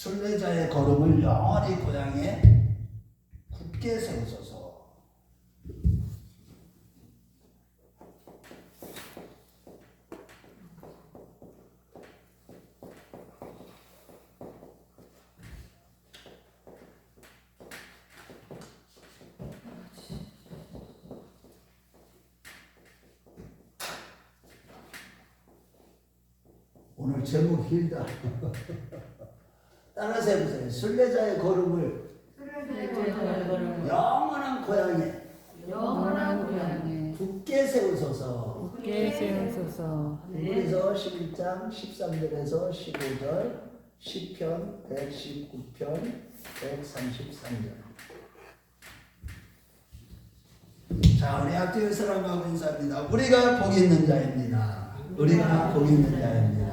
순례자의 걸음을 영원히 고향에 굳게 세우소서. 오늘 제목 길다. 따라서 해보세요. 순례자의 걸음을 영원한 고향에 굳게 세우소서. 그래서 11장 13절에서 15절, 시편 119편 133절. 자, 우리 학교의 사랑하고 인사합니다. 우리가 복 있는 자입니다. 우리가 복 있는 자입니다.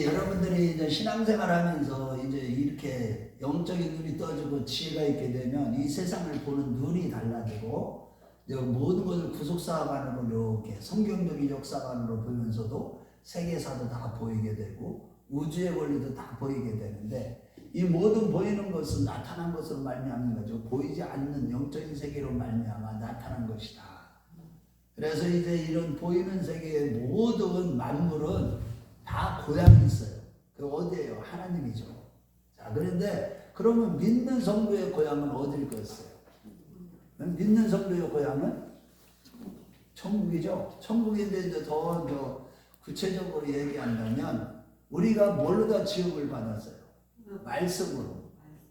여러분들이 이제 신앙생활하면서 이제 이렇게 영적인 눈이 떠지고 지혜가 있게 되면 이 세상을 보는 눈이 달라지고 이제 모든 것을 구속사관으로 이렇게 성경적인 역사관으로 보면서도 세계사도 다 보이게 되고 우주의 원리도 다 보이게 되는데 이 모든 보이는 것은 나타난 것으로 말미암는 거죠. 보이지 않는 영적인 세계로 말미암아 나타난 것이다. 그래서 이제 이런 보이는 세계의 모든 만물은 다 고향이 있어요. 그 어디예요? 하나님이죠. 자, 그런데 그러면 믿는 성도의 고향은 어디일 것이요? 믿는 성도의 고향은 천국이죠. 천국인데 이제 더 구체적으로 얘기한다면 우리가 뭘로 다 지음을 받았어요? 말씀으로.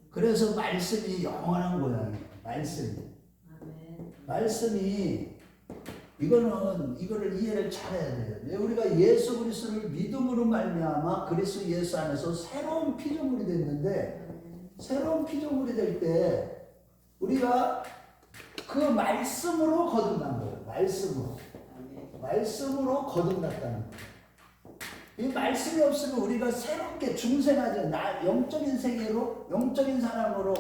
그래서 말씀이 영원한 고향이에요. 말씀이 이거를 이해를 잘해야 돼요. 우리가 예수 그리스도를 믿음으로 말미암아 그리스도 예수 안에서 새로운 피조물이 됐는데 새로운 피조물이 될 때 우리가 그 말씀으로 거듭난 거예요. 말씀으로 거듭났다는 거예요. 이 말씀이 없으면 우리가 새롭게 중생하지 영적인 세계로 영적인 사람으로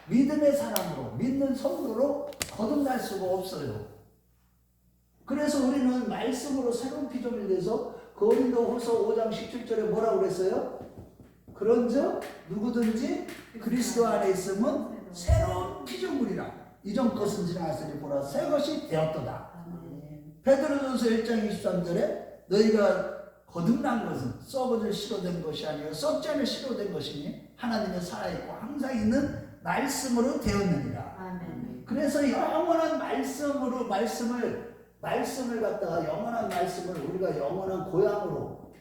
믿음의 사람으로 믿는 성도로 거듭날 수가 없어요. 그래서 우리는 말씀으로 새로운 피조물이 돼서 고린도후서 5장 17절에 뭐라고 그랬어요? 그런즉 누구든지 그리스도 안에 있으면 새로운 피조물이라 이전 것은 지나갔으니 보라 새 것이 되었도다. 베드로전서 1장 23절에 너희가 거듭난 것은 썩어질 시로된 것이 아니라 썩지 않을 시로된 것이니 하나님의 살아있고 항상 있는 말씀으로 되었느니라. 그래서 영원한 말씀을 갖다가 영원한 말씀을 우리가 영원한 고향으로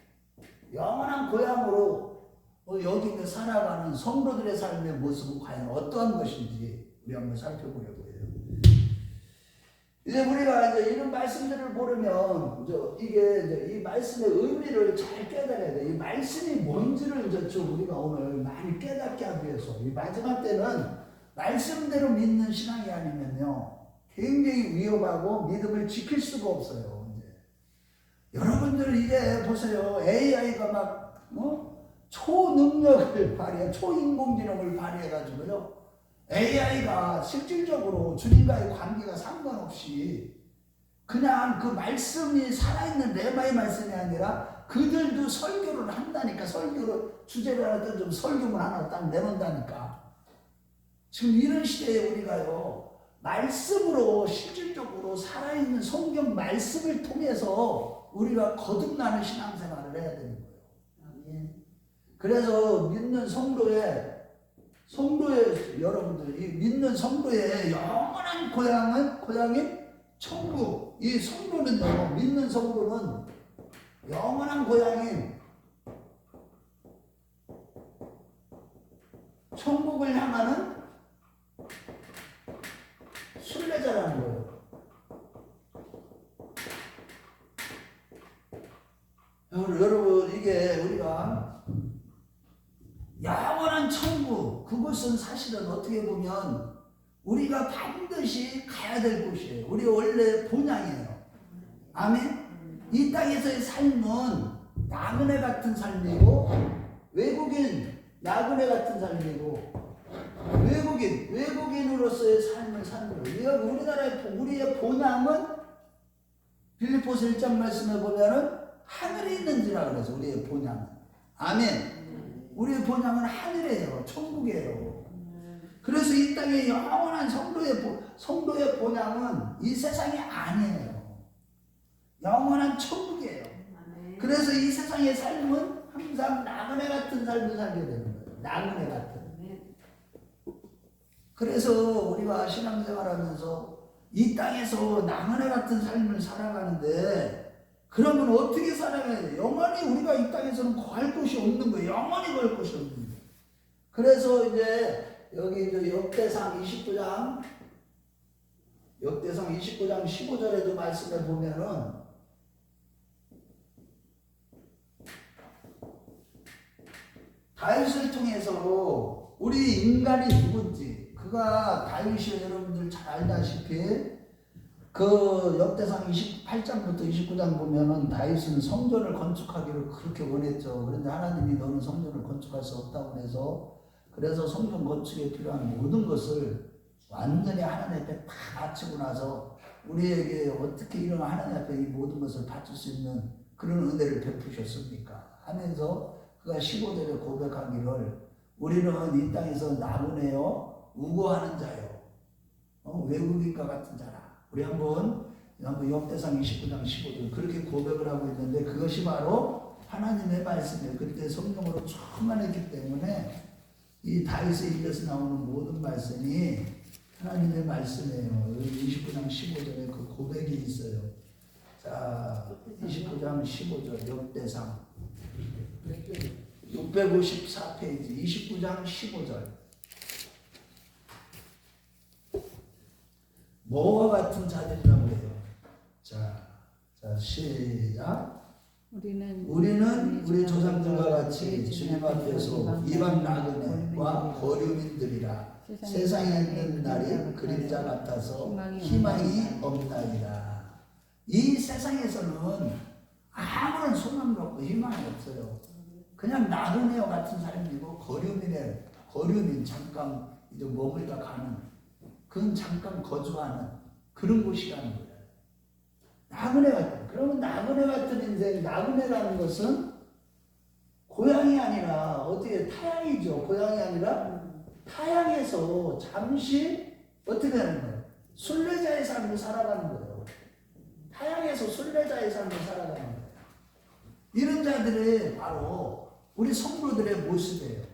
여기 있는 살아가는 성도들의 삶의 모습은 과연 어떠한 것인지 우리 한번 살펴보려고 해요. 이제 우리가 이제 이런 말씀들을 모르면 이게 이 말씀의 의미를 잘 깨달아야 돼. 이 말씀이 뭔지를 이제 좀 우리가 오늘 많이 깨닫게 하기 위해서 이 마지막 때는 말씀대로 믿는 신앙이 아니면요 굉장히 위험하고 믿음을 지킬 수가 없어요. 이제 여러분들 이제 보세요. AI가 막 초능력을 발휘해 초인공지능을 발휘해가지고요. AI가 실질적으로 주님과의 관계가 상관없이 그냥 그 말씀이 살아있는 레마의 말씀이 아니라 그들도 설교를 한다니까. 설교를 주제를 하든 좀 설교문 하나 딱 내놓는다니까. 지금 이런 시대에 우리가요 말씀으로 실질적으로 살아있는 성경 말씀을 통해서 우리가 거듭나는 신앙생활을 해야 되는 거예요. 그래서 믿는 성도의 여러분들 이 믿는 성도의 영원한 고향인 천국. 이 성도는요 믿는 성도는 영원한 고향인 천국을 향하는 순례자라는 거예요. 여러분 이게 우리가 영원한 천국 그것은 사실은 어떻게 보면 우리가 반드시 가야 될 곳이에요. 우리 원래 본향이에요. 아멘. 이 땅에서의 삶은 나그네 같은 삶이고 외국인 나그네 같은 삶이고 외국인으로서의 삶을 사는 거예요. 우리의 본향은 빌립보서 1장 말씀에 보면은 하늘에 있는지라 그래서 우리의 본향은. 아멘. 우리의 본향은 하늘이에요. 천국이에요. 그래서 이 땅에 영원한 성도의 본향은 이 세상이 아니에요. 영원한 천국이에요. 그래서 이 세상의 삶은 항상 나그네 같은 삶을 살게 되는 거예요. 나그네 같은. 그래서 우리가 신앙생활하면서 이 땅에서 나그네 같은 삶을 살아가는데, 그러면 어떻게 살아가야 돼요? 영원히 우리가 이 땅에서는 거할 곳이 없는 거예요. 영원히 거할 곳이 없는 거예요. 그래서 이제 여기 이제 역대상 29장 15절에도 말씀해 보면은 다윗을 통해서 우리 인간이 누군지, 그가 다윗이 여러분들 잘 알다시피 그 역대상 28장부터 29장 보면은 다윗은 성전을 건축하기를 그렇게 원했죠. 그런데 하나님이 너는 성전을 건축할 수 없다고 해서, 그래서 성전 건축에 필요한 모든 것을 완전히 하나님 앞에 다 바치고 나서 우리에게 어떻게 이런 하나님 앞에 이 모든 것을 바칠 수 있는 그런 은혜를 베푸셨습니까? 하면서 그가 15절에 고백하기를 우리는 이 땅에서 나그네요 우고하는 자요 외국인과 같은 자라. 우리 한번 역대상 29장 15절 그렇게 고백을 하고 있는데, 그것이 바로 하나님의 말씀이에요. 그때 성령으로 충만했기 때문에 이 다윗에 이어서 나오는 모든 말씀이 하나님의 말씀이에요. 29장 15절에 그 고백이 있어요. 자, 29장 15절 역대상 654페이지 29장 15절. 뭐와 같은 자들이라고 해요. 자 시작. 우리는 우리 조상들과 같이 주님 앞에서 이방 나그네와 거류민들이라. 세상에 있는 날이 그림자 같아서 희망이 없나이다. 이 세상에서는 아무런 소망도 없고 희망이 없어요. 그냥 나그네와 같은 사람이고 거류민 잠깐 이제 머물다 가는, 그건 잠깐 거주하는 그런 곳이라는 거예요. 나그네 같은. 그러면 나그네 같은 인생, 나그네라는 것은 고향이 아니라 어떻게 타향이죠. 고향이 아니라 타향에서 잠시 어떻게 하는 거예요? 순례자의 삶을 살아가는 거예요. 타향에서 순례자의 삶을 살아가는 거예요. 이런 자들이 바로 우리 성도들의 모습이에요.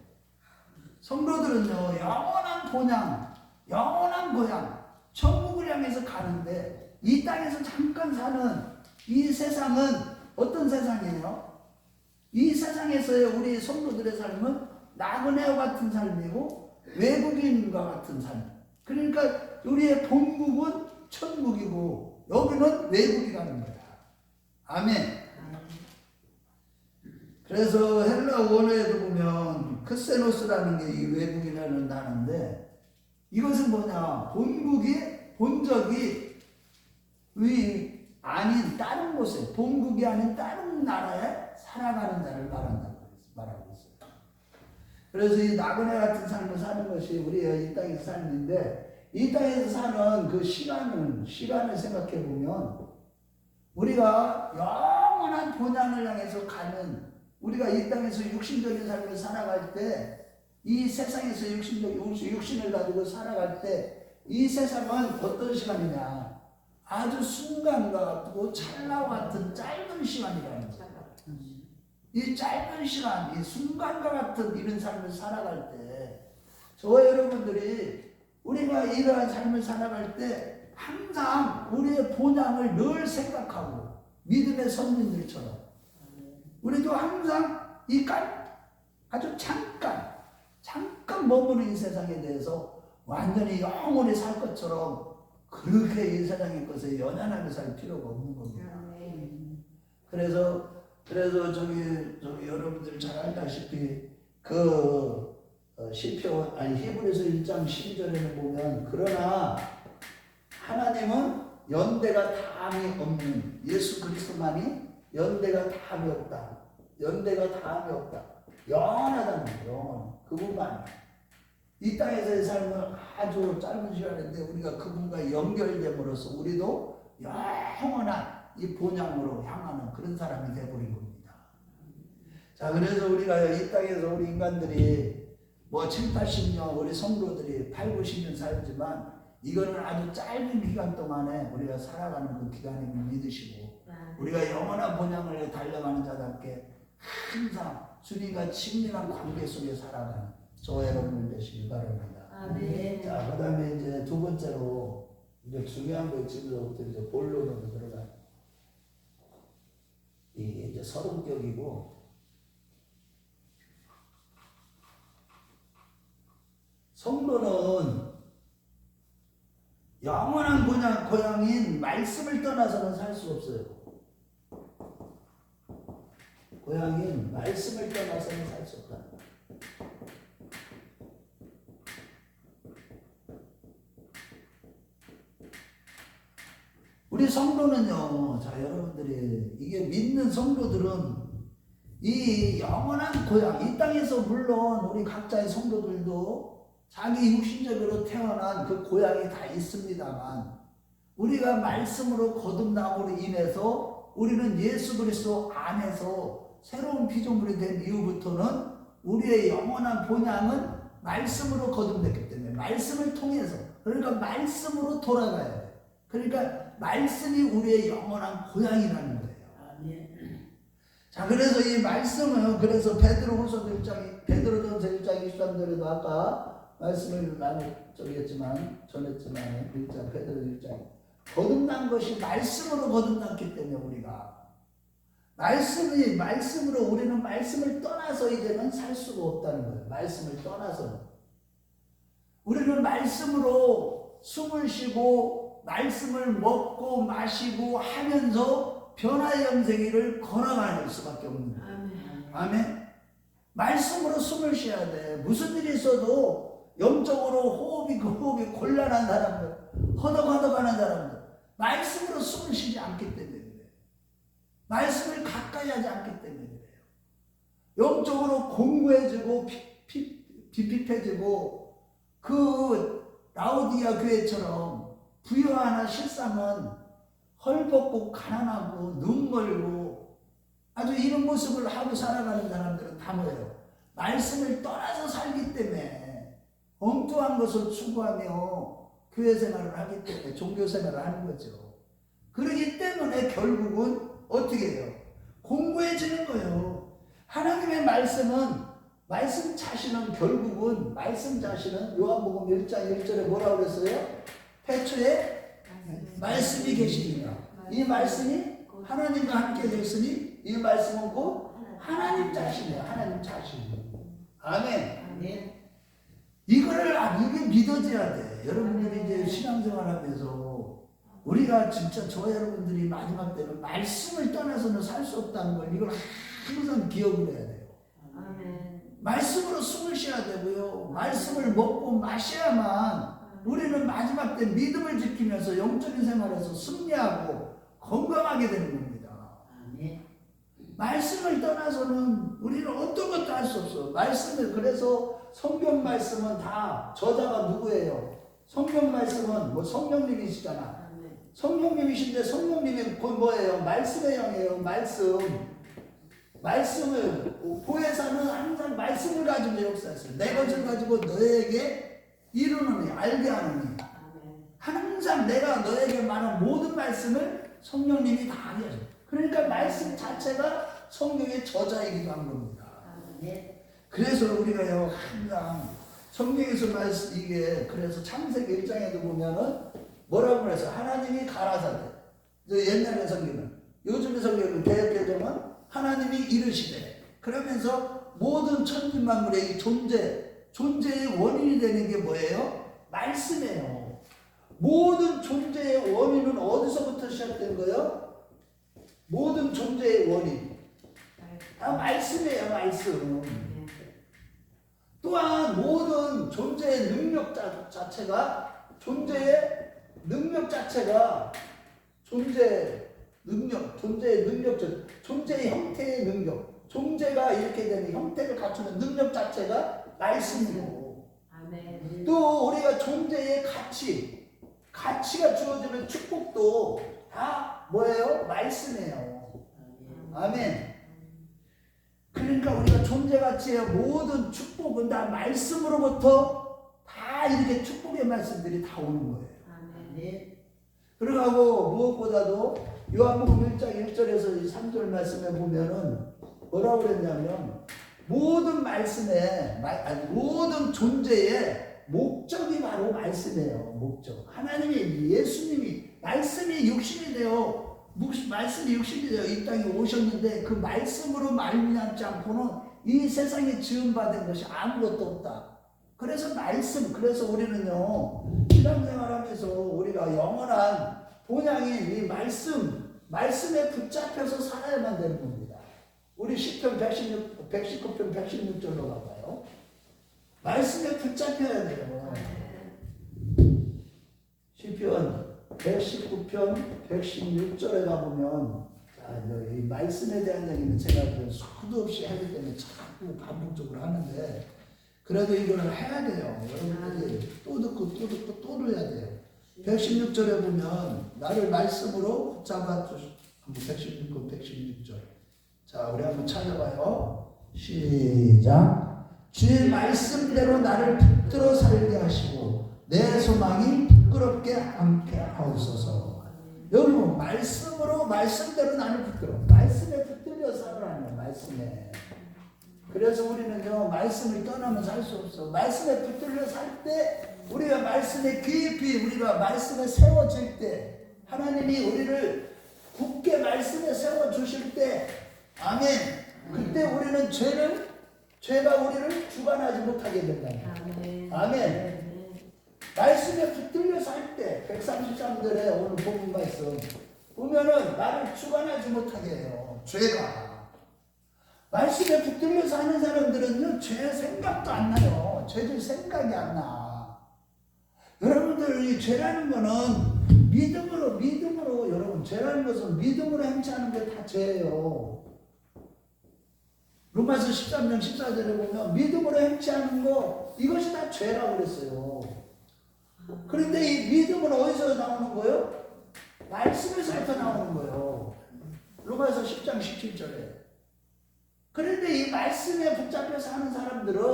성도들은요, 영원한 본향, 영원한 고향, 천국을 향해서 가는데, 이 땅에서 잠깐 사는 이 세상은 어떤 세상이에요? 이 세상에서의 우리 성도들의 삶은 나그네와 같은 삶이고 외국인과 같은 삶. 그러니까 우리의 본국은 천국이고 여기는 외국이라는 거야. 아멘. 그래서 헬라 원어에도 보면 크세노스라는 게 이 외국이라는 단어인데, 이것은 뭐냐? 본적이 아닌 다른 곳에, 본국이 아닌 다른 나라에 살아가는 자를 말하고 있어요. 그래서 이 나그네 같은 삶을 사는 것이 우리의 이 땅에서 삶인데, 이 땅에서 사는 그 시간을 생각해 보면 우리가 영원한 본향을 향해서 가는, 우리가 이 땅에서 육신적인 삶을 살아갈 때, 이 세상에서 육신을 가지고 살아갈 때 이 세상은 어떤 시간이냐? 아주 순간과 같고 찰나와 같은 짧은 시간이라는 거예요. 이 짧은 시간, 이 순간과 같은 이런 삶을 살아갈 때, 저와 여러분들이 우리가 이러한 삶을 살아갈 때 항상 우리의 본향을 늘 생각하고, 믿음의 선민들처럼 우리도 항상 아주 잠깐 머무는 이 세상에 대해서 완전히 영원히 살 것처럼 그렇게 이 세상의 것에 연연하게 살 필요가 없는 겁니다. 그래서 저기 여러분들 잘 알다시피 그 히브리서 1장 12절에는 보면, 그러나 하나님은 연대가 다함이 없는 예수 그리스도만이 연대가 다함이 없다. 영원하다는 거예요. 그분만. 이 땅에서의 삶은 아주 짧은 시간인데 우리가 그분과 연결됨으로써 우리도 영원한 이 본향으로 향하는 그런 사람이 되어버린 겁니다. 자, 그래서 우리가 이 땅에서 우리 인간들이 뭐 7, 80년 우리 성도들이 8, 90년 살지만 이거는 아주 짧은 기간 동안에 우리가 살아가는 그 기간임을 믿으시고 우리가 영원한 본향을 달려가는 자답게 항상 주님과 친밀한 관계 속에 살아가는 저 여러분들 되시길 바랍니다. 아멘. 자, 그 다음에 이제 두 번째로 이제 중요한 거 지금부터 이제 본론으로 들어가요. 이게 이제 서론격이고 성도는 영원한 고향인 말씀을 떠나서는 살 수 없어요. 고향인 말씀을 떠나서는 살 수 없다. 우리 성도는요, 자, 여러분들이, 이게 믿는 성도들은 이 영원한 고향, 이 땅에서 물론 우리 각자의 성도들도 자기 육신적으로 태어난 그 고향이 다 있습니다만, 우리가 말씀으로 거듭남으로 인해서 우리는 예수 그리스도 안에서 새로운 피조물이 된 이후부터는 우리의 영원한 본향은 말씀으로 거듭됐기 때문에, 말씀을 통해서, 그러니까 말씀으로 돌아가야 돼요. 그러니까 말씀이 우리의 영원한 고향이라는 거예요. 자, 그래서 이 말씀은, 그래서 베드로전서 1장 23절에도 아까 말씀을 전했지만 1장 베드로 1장 거듭난 것이 말씀으로 거듭났기 때문에 우리가 말씀으로 우리는 말씀을 떠나서 이제는 살 수가 없다는 거예요. 말씀을 떠나서는 우리는 말씀으로 숨을 쉬고 말씀을 먹고 마시고 하면서 변화의 영생일을 걸어갈 수밖에 없는 거예요. 아멘. 말씀으로 숨을 쉬어야 돼. 무슨 일이 있어도 영적으로 호흡이 곤란한 사람들, 허덕허덕하는 사람들, 말씀으로 숨을 쉬지 않기 때문에 그래요. 말씀을 가까이 하지 않기 때문에 그래요. 영적으로 공고해지고 비핍해지고 그 라오디아 교회처럼 부유하나 실상은 헐벗고 가난하고 눈멀고 아주 이런 모습을 하고 살아가는 사람들은 다 뭐예요? 말씀을 떠나서 살기 때문에 엉뚱한 것을 추구하며 교회 생활을 하기 때문에 종교 생활을 하는 거죠. 그러기 때문에 결국은 어떻게 해요? 공고해지는 거예요. 하나님의 말씀 자신은 결국은 말씀 자신은 요한복음 1장 1절에 뭐라고 그랬어요? 태초에 말씀이 계시니라. 이 말씀이 하나님과 함께 되었으니 이 말씀은 곧 하나님 자신이에요. 하나님 자신. 아멘. 이게 믿어져야 돼. 여러분들이 이제 신앙생활 하면서 우리가 진짜 저 여러분들이 마지막 때는 말씀을 떠나서는 살 수 없다는 걸 이걸 항상 기억을 해야 돼요. 말씀으로 숨을 쉬어야 되고요. 말씀을 먹고 마셔야만 우리는 마지막 때 믿음을 지키면서 영적인 생활에서 승리하고 건강하게 되는 겁니다. 말씀을 떠나서는 우리는 어떤 것도 할 수 없어. 말씀을, 그래서 성경 말씀은 다 저자가 누구예요? 성경 말씀은 뭐 성령님이시잖아. 성령님이신데 성령님이 곧 뭐예요? 말씀의 영이에요. 말씀을 보혜사는 항상 말씀을 가지고 역사했어요. 내 것을 가지고 너에게 이루느니 알게 하느니 항상 내가 너에게 말한 모든 말씀을 성령님이 다 하게 하죠. 그러니까 말씀 자체가 성경의 저자이기도 한 겁니다. 그래서 우리가요 항상 성경에서 이게 그래서 창세기 1장에도 보면은 뭐라고 그래서 하나님이 가라사대. 옛날의 성경은, 요즘의 성경은 개혁개정은 하나님이 이르시되, 그러면서 모든 천지만물의 이 존재의 원인이 되는 게 뭐예요? 말씀이에요. 모든 존재의 원인은 어디서부터 시작된 거예요? 모든 존재의 원인 다 말씀이에요. 말씀. 또한 모든 존재의 능력 자체가 존재의 형태의 능력, 존재가 이렇게 되는 형태를 갖추는 능력 자체가 말씀이고, 또 우리가 존재의 가치가 주어지는 축복도 다 뭐예요? 말씀이에요. 아멘. 그러니까 우리가 존재가치의 모든 축복은 다 말씀으로부터 다 이렇게 축복의 말씀들이 다 오는 거예요. 아멘. 그러고 무엇보다도 요한복음 1장 1절에서 3절 말씀에 보면은 뭐라고 그랬냐면 모든 말씀에 모든 존재의 목적이 바로 말씀이에요. 목적. 하나님이 예수님이 말씀이 육신이 되어 말씀이 육신이 되어 이 땅에 오셨는데 그 말씀으로 말미암지 않고는 이 세상에 지음받은 것이 아무것도 없다. 그래서 말씀, 그래서 우리는요 신앙생활하면서 우리가 영원한 본향이 이 말씀에 붙잡혀서 살아야만 되는 겁니다. 우리 시편 119편 116절로 가봐요. 말씀에 붙잡혀야 돼요. 시편 119편 116절에 가보면 이 말씀에 대한 얘기는 제가 수도 없이 하기 때문에 자꾸 반복적으로 하는데 그래도 이거를 해야 돼요. 여러분들이 또 듣고 또 듣고 또 들어야 돼요. 116절에 보면 나를 말씀으로 붙잡아 주시 116편 116절. 자, 우리 한번 찾아봐요. 시작. 주의 말씀대로 나를 붙들어 살게 하시고 내 소망이 부끄럽게 않게 하옵소서. 여러분 말씀대로 나를 붙들어. 말씀에 붙들려 살아라는 말씀에. 그래서 우리는요 말씀을 떠나면 살 수 없어. 말씀에 붙들려 살 때 우리가 말씀에 깊이 우리가 말씀에 세워질 때 하나님이 우리를 굳게 말씀에 세워주실 때 아멘. 그때 우리는 죄가 우리를 주관하지 못하게 된다. 아멘. 말씀에 붙들려 살 때 133절에 오늘 본문 말씀 보면은 나를 주관하지 못하게 해요. 죄가. 말씀에 붙들려 사는 사람들은요 죄 생각도 안 나요. 죄질 생각이 안 나. 여러분들 이 죄라는 거는 믿음으로 여러분 죄라는 것은 믿음으로 행치하는 게 다 죄예요. 로마서 13장 14절에 보면 믿음으로 행치하는 거 이것이 다 죄라고 그랬어요. 그런데 이 믿음은 어디서 나오는 거예요? 말씀에서부터 나오는 거예요. 로마서 10장 17절에. 그런데 이 말씀에 붙잡혀 사는 사람들은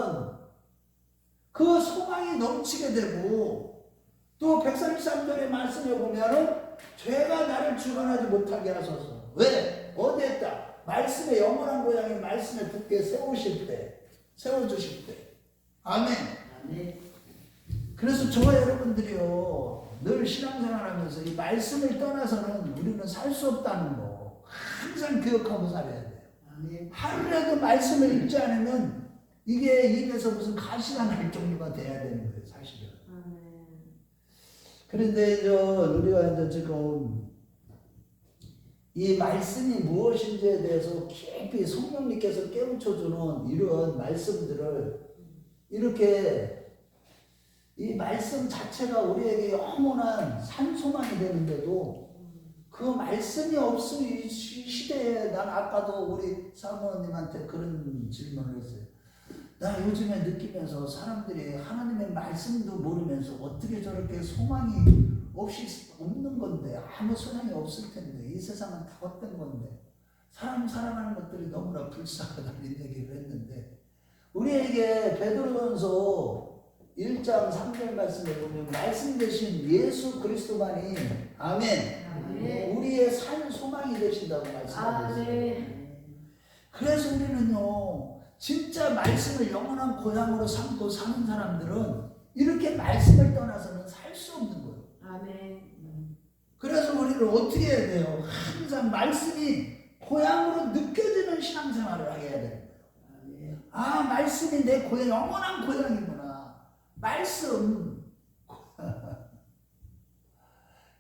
그 소망이 넘치게 되고 또 133절의 말씀에 보면은 죄가 나를 주관하지 못하게 하소서. 왜? 어디에 있다? 말씀의 영원한 고향이 말씀에 붙게 세워주실 때. 아멘. 그래서 저와 여러분들이요 늘 신앙생활하면서 이 말씀을 떠나서는 우리는 살 수 없다는 거 항상 기억하고 살아야 돼요. 하루라도 말씀을 읽지 않으면 이게 입에서 무슨 가시가 날 정도가 돼야 되는 거예요, 사실은. 그런데 우리가 이제 지금 이 말씀이 무엇인지에 대해서 깊이 성령님께서 깨우쳐주는 이런 말씀들을 이렇게 이 말씀 자체가 우리에게 영원한 산소망이 되는데도 그 말씀이 없으면 이 시대에 난 아까도 우리 사모님한테 그런 질문을 했어요. 나 요즘에 느끼면서 사람들이 하나님의 말씀도 모르면서 어떻게 저렇게 소망이 없이 없는 건데 아무 소망이 없을 텐데 이 세상은 다 헛된 건데 사람 살아가는 것들이 너무나 불쌍하다 이런 얘기를 했는데 우리에게 베드로전서 1장 3절 말씀에 보면 말씀 대신 예수 그리스도만이 아멘. 우리의 산 소망이 되신다고 말씀하고 있어요. 그래서 우리는요 진짜 말씀을 영원한 고향으로 삼고 사는 사람들은 이렇게 말씀을 떠나서는 살 수 없는 거예요. 아멘. 그래서 우리를 어떻게 해야 돼요? 항상 말씀이 고향으로 느껴지는 신앙생활을 하게 해야 되는 거예요. 아 말씀이 내 고향 영원한 고향이구나. 말씀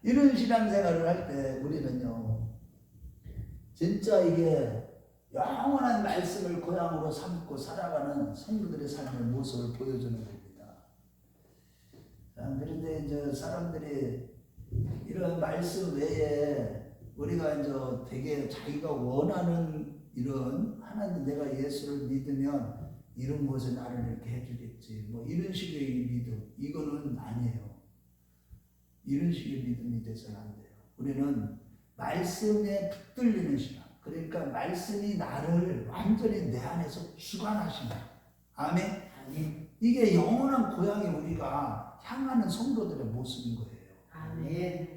이런 신앙생활을 할 때 우리는요 진짜 이게 영원한 말씀을 고향으로 삼고 살아가는 성도들의 삶의 모습을 보여주는 겁니다. 그런데 이제 사람들이 이런 말씀 외에 우리가 이제 되게 자기가 원하는 이런 하나님 내가 예수를 믿으면 이런 것을 나를 이렇게 해주겠지 뭐 이런 식의 믿음 이거는 아니에요. 이런 식의 믿음이 돼서는 안 돼요. 우리는 말씀에 붙들리는 신앙. 그러니까 말씀이 나를 완전히 내 안에서 주관하신다. 아멘. 아멘. 이게 영원한 고향에 우리가 향하는 성도들의 모습인 거예요. 아멘.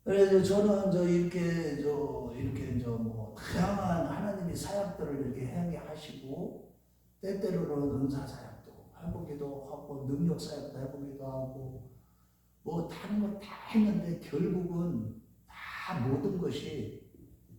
그래서 저는 이렇게 뭐 다양한 하나님이 사역들을 이렇게 행하게 하시고 때때로는 은사 사역도 해보기도 하고 능력 사역도 해보기도 하고 뭐 다른 거 다 했는데 결국은 다 모든 것이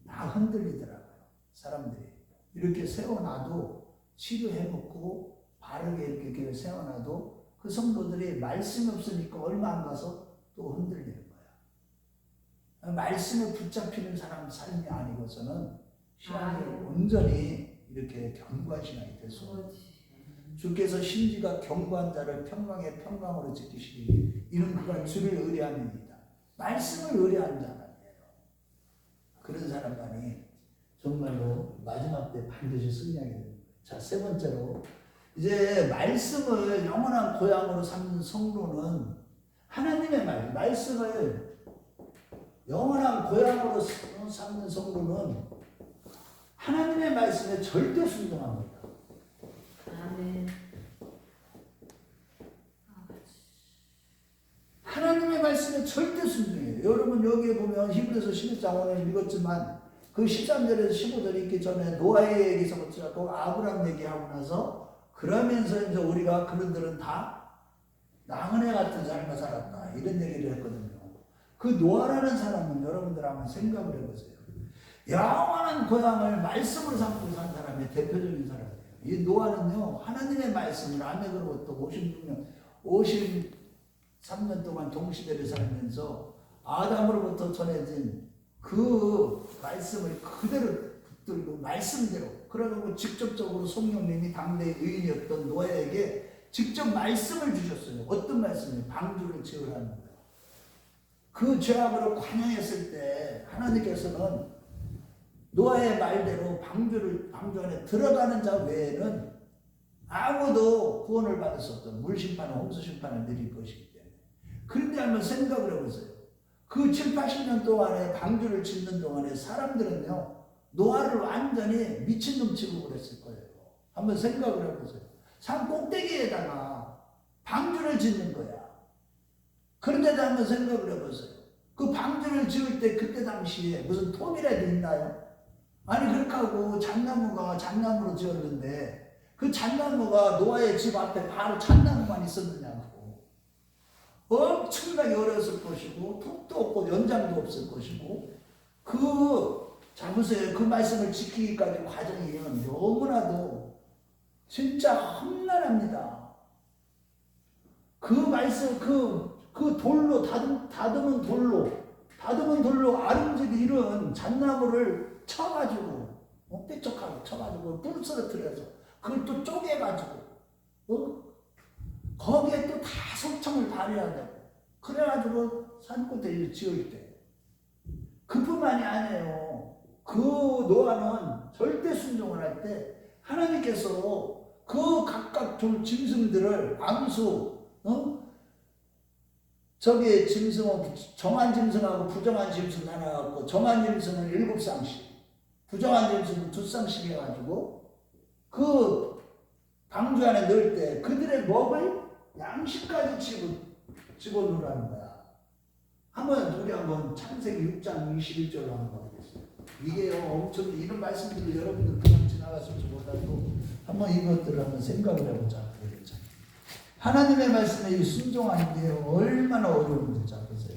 다 흔들리더라고요. 사람들이 이렇게 세워놔도 치료해놓고 바르게 이렇게 세워놔도 그 성도들이 말씀이 없으니까 얼마 안 가서 또 흔들리는 거야. 말씀에 붙잡히는 사람 삶이 아니고서는 신앙이 온전히 이렇게 견고한 신앙이 될 수 없어요. 주께서 심지가 견고한 자를 평강에 평강으로 지키시니 이는 그가 주를 의뢰함입니다. 말씀을 의뢰하는 자만이에요. 그런 사람만이 정말로 마지막 때 반드시 승리하게 됩니다. 자, 세 번째로 이제 말씀을 영원한 고향으로 삼는 성도는 하나님의 말씀을 영원한 고향으로 삼는 성도는 하나님의 말씀에 절대 순종합니다. 아멘. 하나님의 말씀에 절대 순종해요. 여러분 여기에 보면 히브리서 11장 오늘 읽었지만 그 13절에서 15절 읽기 전에 노아의 얘기서부터 시작하고 아브람 얘기하고 나서 그러면서 이제 우리가 그런들은 다 나그네 같은 삶을 살았다 이런 얘기를 했거든요. 그 노아라는 사람은 여러분들 한번 생각을 해보세요. 영원한 고향을 말씀으로 삼고 산 사람의 대표적인 사람이에요. 이 노아는요 하나님의 말씀을 아내로부터 53년 동안 동시대를 살면서 아담으로부터 전해진 그 말씀을 그대로 붙들고 말씀대로 그러고 직접적으로 성령님이 당대의 의인이었던 노아에게 직접 말씀을 주셨어요. 어떤 말씀이에요? 방주를 지으라는 거예요. 그 죄악으로 관영했을 때 하나님께서는 노아의 말대로 방주 안에 들어가는 자 외에는 아무도 구원을 받을 수 없던 물심판은 홍수심판을 내릴 것이기 때문에. 그런데 한번 생각을 해보세요. 그 7, 80년 동안에 방주를 짓는 동안에 사람들은요 노아를 완전히 미친놈 취급을 했을 거예요. 한번 생각을 해보세요. 산 꼭대기에다가 방주를 짓는 거야. 그런데도 한번 생각을 해보세요. 그 방주를 지을 때 그때 당시에 무슨 톱이라도 있나요? 아니 그렇게 하고 잣나무로 지었는데 그 잣나무가 노아의 집 앞에 바로 잣나무만 있었느냐고. 엄청나게 어려웠을 것이고 톱도 없고 연장도 없을 것이고 잡으세요. 그 말씀을 지키기까지 과정이 너무나도 진짜 험난합니다. 그 말씀 그 돌로 다듬은 돌로 아름지게 이런 잣나무를 쳐가지고 삐쩍하게 쳐가지고 부스러뜨려서 그걸 또 쪼개가지고 거기에 또 다 소청을 발휘해야 되고 그래가지고 산꼭대기를 지을 때 그뿐만이 아니에요. 그 노아는 절대 순종을 할 때 하나님께서 그 각각 짐승들을 암수 저기 짐승은 정한 짐승하고 부정한 짐승 하나 갖고 정한 짐승은 7쌍씩 부정한 짐승은 2쌍씩 해가지고 그 방주 안에 넣을 때 그들의 먹을 양식까지 집어넣으라는 거야. 우리 한번 창세기 6장 21절로 한번 보겠습니다. 이게 엄청 이런 말씀들을 여러분들 그냥 지나갔을지 몰라도 한번 이것들을 한번 생각을 해보자. 하나님의 말씀에 순종하는 게 얼마나 어려운지 자 보세요.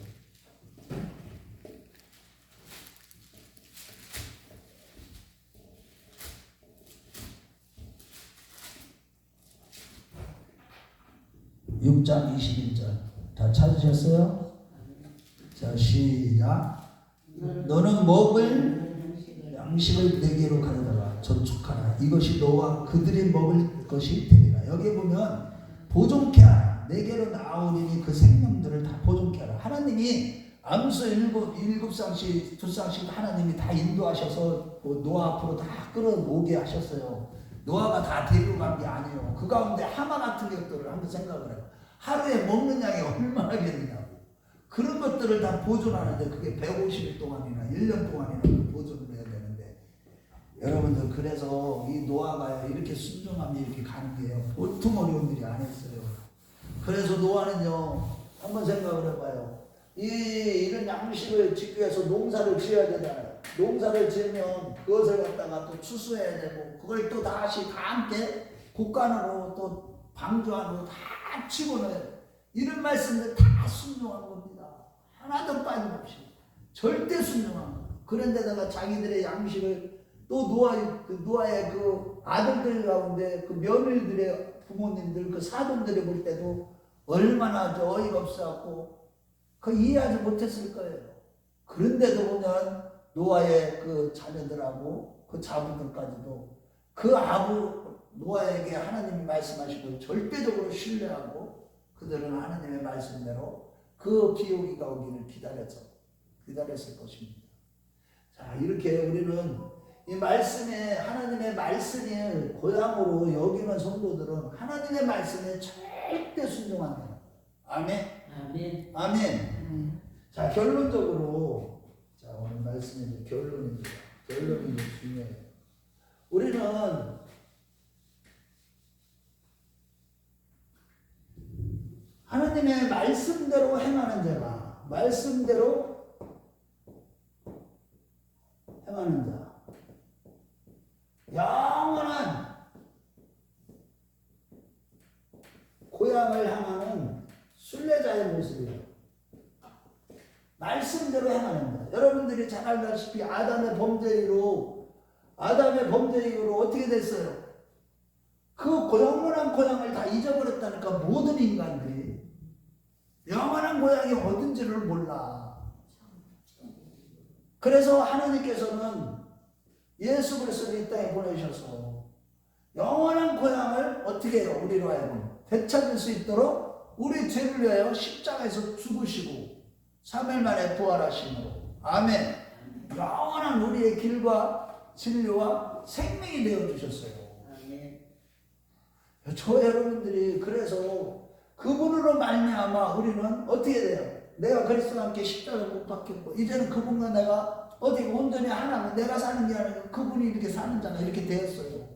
(6장 21절) 다 찾으셨어요? 자 시작. 너는 먹을 양식을 내게로 가져다가 저축하라. 이것이 너와 그들이 먹을 것이 되리라. 여기 보면 보존케 하라. 내게로 나오리니 그 생명들을 다 보존케 하라. 하나님이 암수 7쌍씩 2쌍씩 하나님이 다 인도하셔서 노아 앞으로 다 끌어오게 하셨어요. 노아가 다 데리고 간 게 아니에요. 그 가운데 하마 같은 것들을 한번 생각을 해요. 하루에 먹는 양이 얼마나 되느냐고. 그런 것들을 다 보존하는데 그게 150일 동안이나 1년 동안이나 그 보존을 해야 되는데 여러분들 그래서 이 노아가 이렇게 순종하면 이렇게 가는 게요. 보통 어려운 일이 아니었어요. 그래서 노아는요 한번 생각을 해봐요. 이런 양식을 짓기 위해서 농사를 지어야 되잖아요. 농사를 지으면 그것을 갖다가 또 추수해야 되고 그걸 또 다시 다 함께 곡간으로 또 방주안으로 다 치고는 이런 말씀들 다 순종한 겁니다. 하나도 빠짐없이 절대 순종한 거예요. 그런데다가 자기들의 양식을 또 노아의 그 아들들 가운데 그 며느리들의 부모님들 그 사돈들이 볼 때도 얼마나 어이가 없어갖고 그 이해하지 못했을 거예요. 그런데도 보면 노아의 그 자녀들하고 그 자부들까지도 그 아부 노아에게 하나님이 말씀하신 걸 절대적으로 신뢰하고 그들은 하나님의 말씀대로 그 비오기가 오기를 기다렸을 것입니다. 자, 이렇게 우리는 이 말씀에 하나님의 말씀이 고향으로 여기는 성도들은 하나님의 말씀에 절대 순종한다. 아멘. 아멘. 아멘. 자, 결론적으로 자, 오늘 말씀의 이제 결론이 이제 중요해요. 우리는 하나님의 말씀대로 행하는 자가 말씀대로 행하는 자 영원한 고향을 향하는 순례자의 모습이에요. 말씀대로 행하는 자. 여러분들이 잘 알다시피 아담의 범죄 이후로 어떻게 됐어요? 그 영원한 고향을 다 잊어버렸다니까. 모든 인간들이 영원한 고향이 어딘지를 몰라. 그래서 하나님께서는 예수 그리스도를 이 땅에 보내셔서 영원한 고향을 어떻게 해요? 우리로 하여금 되찾을 수 있도록 우리 죄를 위하여 십자가에서 죽으시고 3일 만에 부활하심으로 아멘. 영원한 우리의 길과 진리와 생명이 되어주셨어요. 저 여러분들이 그래서 그분으로 말미암아 우리는 어떻게 돼요? 내가 그리스도와 함께 십자가에 못 박혔고 이제는 그분과 내가 어디 온전히 하나면 내가 사는 게 아니고 그분이 이렇게 사는 자가 이렇게 되었어요.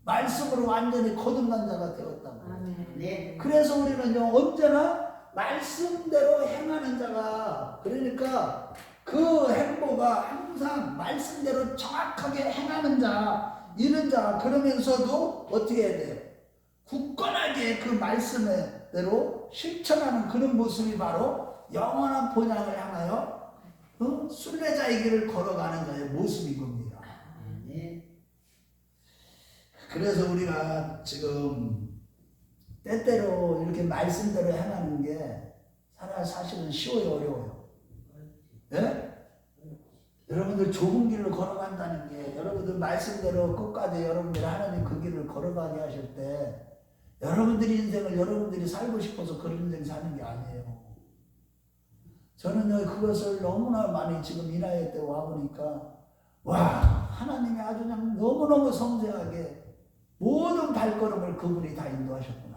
말씀으로 완전히 거듭난 자가 되었다고. 네. 그래서 우리는요 언제나 말씀대로 행하는 자가, 그러니까 그 행보가 항상 말씀대로 정확하게 행하는 자, 이런 자, 그러면서도 어떻게 해야 돼요? 굳건하게 그 말씀대로 실천하는 그런 모습이 바로 영원한 본향을 향하여 순례자의 길을 걸어가는 자의 모습인 겁니다. 그래서 우리가 지금 때때로 이렇게 말씀대로 행하는 게 사실은 쉬워요, 어려워요? 예? 여러분들 좁은 길을 걸어간다는 게 여러분들 말씀대로 끝까지 여러분들 하나님 그 길을 걸어가게 하실 때 여러분들의 인생을 여러분들이 살고 싶어서 그런 인생 사는 게 아니에요. 저는 그것을 너무나 많이 지금 이 나이 때 와보니까 와, 하나님이 아주 그냥 너무너무 섬세하게 모든 발걸음을 그분이 다 인도하셨구나.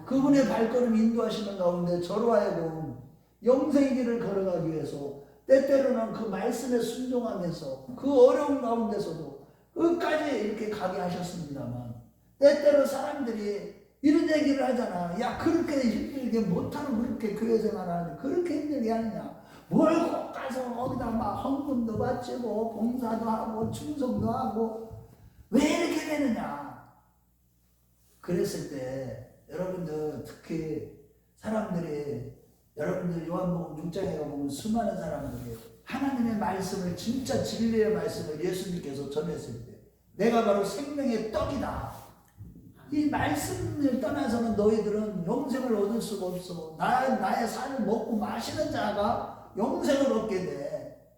그분의 발걸음 인도하시는 가운데 저로 하여금 영생의 길을 걸어가기 위해서 때때로는 그 말씀에 순종하면서 그 어려운 가운데서도 끝까지 이렇게 가게 하셨습니다만 때때로 사람들이 이런 얘기를 하잖아. 야, 그렇게 힘들게 못하는 그렇게 교회 생활하는데 그렇게 힘들게 하느냐. 뭘 꼭 가서 거기다 막 헌금도 바치고 봉사도 하고 충성도 하고 왜 이렇게 되느냐. 그랬을 때 여러분들 특히 사람들이 여러분들 요한복음 6장에 보면 수많은 사람들이 하나님의 말씀을 진짜 진리의 말씀을 예수님께서 전했을 때 내가 바로 생명의 떡이다. 이 말씀을 떠나서는 너희들은 영생을 얻을 수가 없어. 나의 살을 먹고 마시는 자가 영생을 얻게 돼.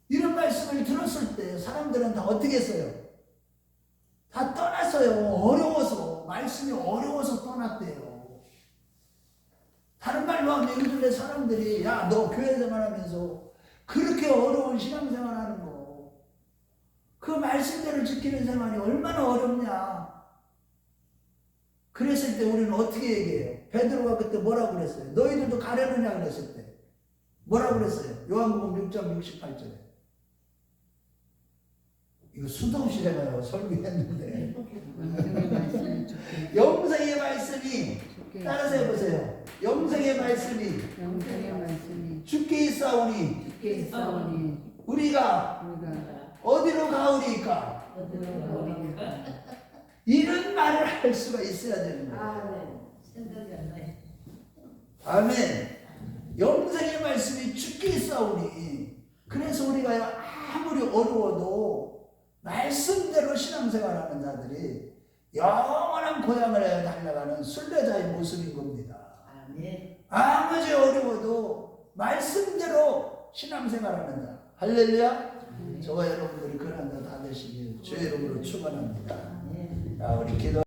이런 말씀을 들었을 때 사람들은 다 어떻게 했어요? 다 떠났어요. 어려워서. 말씀이 어려워서 떠났대요. 다른 말로 하면 요즘에 사람들이 야, 너 교회 생활하면서 그렇게 어려운 신앙생활 하는 거, 그 말씀대로 지키는 생활이 얼마나 어렵냐. 그랬을 때 우리는 어떻게 얘기해요? 베드로가 그때 뭐라고 그랬어요? 너희들도 가려느냐 그랬을 때 뭐라고 그랬어요? 요한복음 6장 68절에. 이거 수도 없이 내가 설교했는데. 영생의 말씀이 주께 영생의 말씀이 주께 따라서 해보세요. 영생의 말씀이 영생의 말씀이 주께 있사오니 주께 있사오니 우리가 우리가 어디로 가오리까? 어디로 가오리까? 이런 말을 할 수가 있어야 되는 거예요. 아멘. 생각이 안 나요. 아멘. 영생의 말씀이 주께 있사오니 그래서 우리가 아무리 어려워도 말씀대로 신앙생활하는 자들이 영원한 고향을 달려가는 순례자의 모습인 겁니다. 아멘. 아무리 어려워도 말씀대로 신앙생활하는 자. 할렐루야. 저와 여러분들이 그런 자 다 되시길 주의 이름으로 축원합니다. 아멘. 자, 우리 기도.